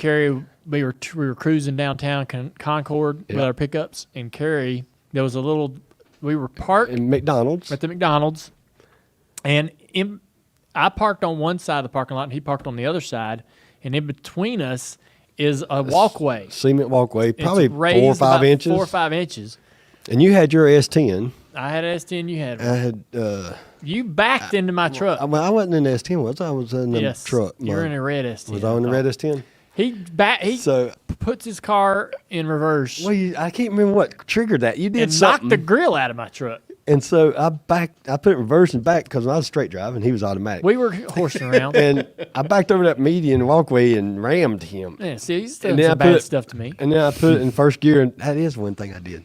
Kerry, we were cruising downtown Concord with our pickups, and Kerry, we were parked at McDonald's. At the McDonald's, and I parked on one side of the parking lot, and he parked on the other side, and in between us is a walkway. Cement walkway, probably 4 or 5 inches. 4 or 5 inches. And you had your S10. I had an S10, you had one. I had... you backed into my truck. I wasn't in the S10, was I? I was in the truck. You were in a red S10. Was I in the red S10? He puts his car in reverse. Well, I can't remember what triggered that. You did and something. knocked the grill out of my truck. And so I put it in reverse and back because I was straight driving. He was automatic. We were horsing around. And I backed over that median walkway and rammed him. Yeah, see, he's doing some bad stuff to me. And then I put it in first gear, and that is one thing I did.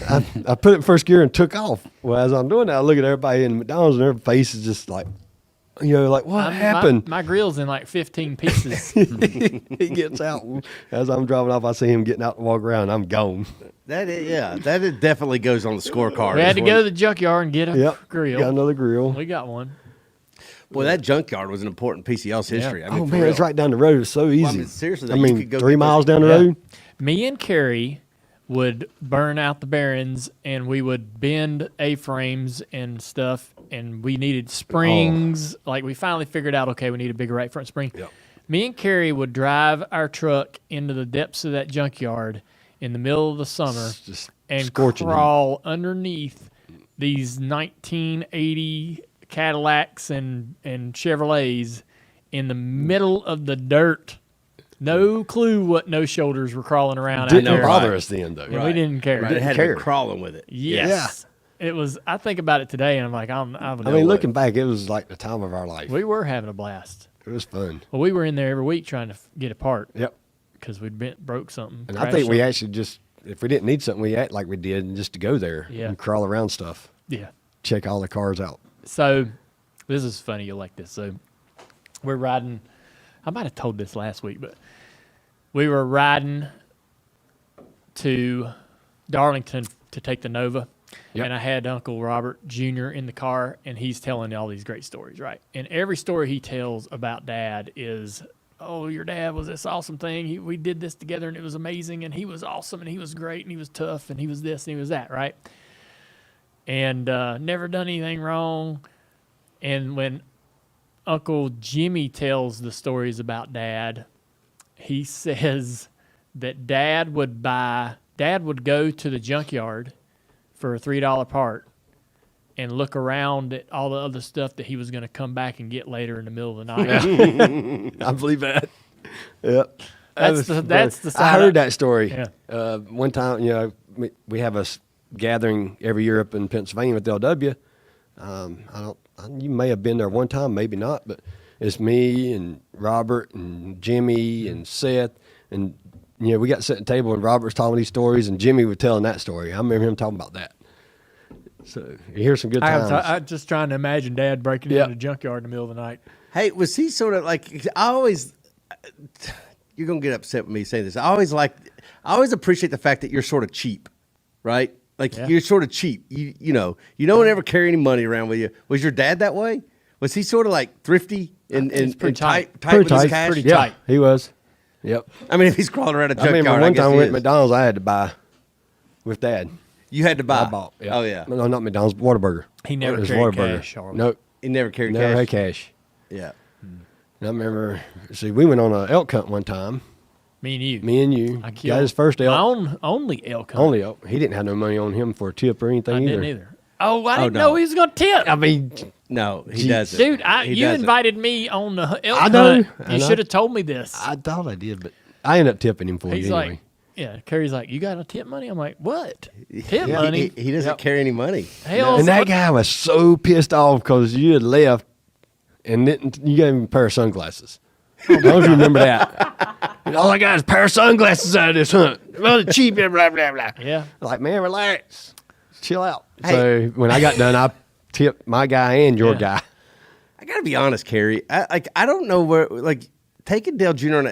I put it in first gear and took off. Well, as I'm doing that, I look at everybody in McDonald's, and their face is just like, what happened? My grill's in like 15 pieces. He gets out. As I'm driving off, I see him getting out to walk around. I'm gone. That definitely goes on the scorecard. We had to go to the junkyard and get a grill. Got another grill. We got one. Boy, that junkyard was an important piece of y'all's history. Yeah. I mean, it's right down the road. It's so easy. Well, I mean, seriously, you could go 3 miles down the road. Me and Kerry would burn out the bearings, and we would bend A-frames and stuff, and we needed springs. Like, we finally figured out, okay, we need a bigger right front spring. Yep. Me and Kerry would drive our truck into the depths of that junkyard in the middle of the summer and crawl underneath these 1980 Cadillacs and Chevrolets in the middle of the dirt. No clue what no shoulders were crawling around out there. Didn't bother us then, though. And we didn't care. Right. It had to be crawling with it. Yes. Yeah. It was. I think about it today, and I'm like, looking back, it was like the time of our life. We were having a blast. It was fun. Well, we were in there every week trying to get a part. Yep. Because we'd broke something. And I think we actually just, if we didn't need something, we act like we did, and just to go there and crawl around stuff. Yeah. Check all the cars out. So, this is funny. You'll like this. So, we're riding. I might have told this last week, but we were riding to Darlington to take the Nova. Yep. And I had Uncle Robert Jr. in the car, and he's telling all these great stories, right? And every story he tells about Dad is, oh, your dad was this awesome thing. We did this together, and it was amazing, and he was awesome, and he was great, and he was tough, and he was this, and he was that, right? And never done anything wrong. And when Uncle Jimmy tells the stories about Dad, he says that Dad would go to the junkyard for a $3 part and look around at all the other stuff that he was going to come back and get later in the middle of the night. I believe that. Yep. That's the side. I heard that story. Yeah. One time, we have a gathering every year up in Pennsylvania with LW. You may have been there one time, maybe not, but it's me and Robert and Jimmy and Seth, and we got set at the table, and Robert was telling these stories, and Jimmy was telling that story. I remember him talking about that. So you hear some good times. I'm just trying to imagine Dad breaking into the junkyard in the middle of the night. Hey, was he sort of like? You're gonna get upset with me saying this. I always appreciate the fact that you're sort of cheap, right? Like you're sort of cheap. You don't ever carry any money around with you. Was your dad that way? Was he sort of like thrifty and tight with his cash? Pretty tight. He was. Yep. I mean, if he's crawling around a junkyard, I remember one time we went to McDonald's, I had to buy with Dad. You had to buy? I bought. Yeah. Oh, yeah. No, not McDonald's, Whataburger. He never carried cash. Nope. He never carried cash? Never had cash. Yeah. And I remember, we went on an elk hunt one time. Me and you. I got his first elk. My only elk hunt. Only elk. He didn't have no money on him for a tip or anything either. I didn't either. Oh, I didn't know he was going to tip. I mean, no, he doesn't. Dude, you invited me on the elk hunt. You should have told me this. I thought I did, but I ended up tipping him for you anyway. Kerry's like, you got a tip money? I'm like, what? Tip money? He doesn't carry any money. Hell, and that guy was so pissed off because you had left and you gave him a pair of sunglasses. I don't know if you remember that. And all I got is a pair of sunglasses out of this hunt. Well, cheap, blah, blah, blah. Yeah. Like, man, relax. Chill out. Hey. So when I got done, I tipped my guy and your guy. I got to be honest, Kerry. I don't know where, taking Dale Jr. on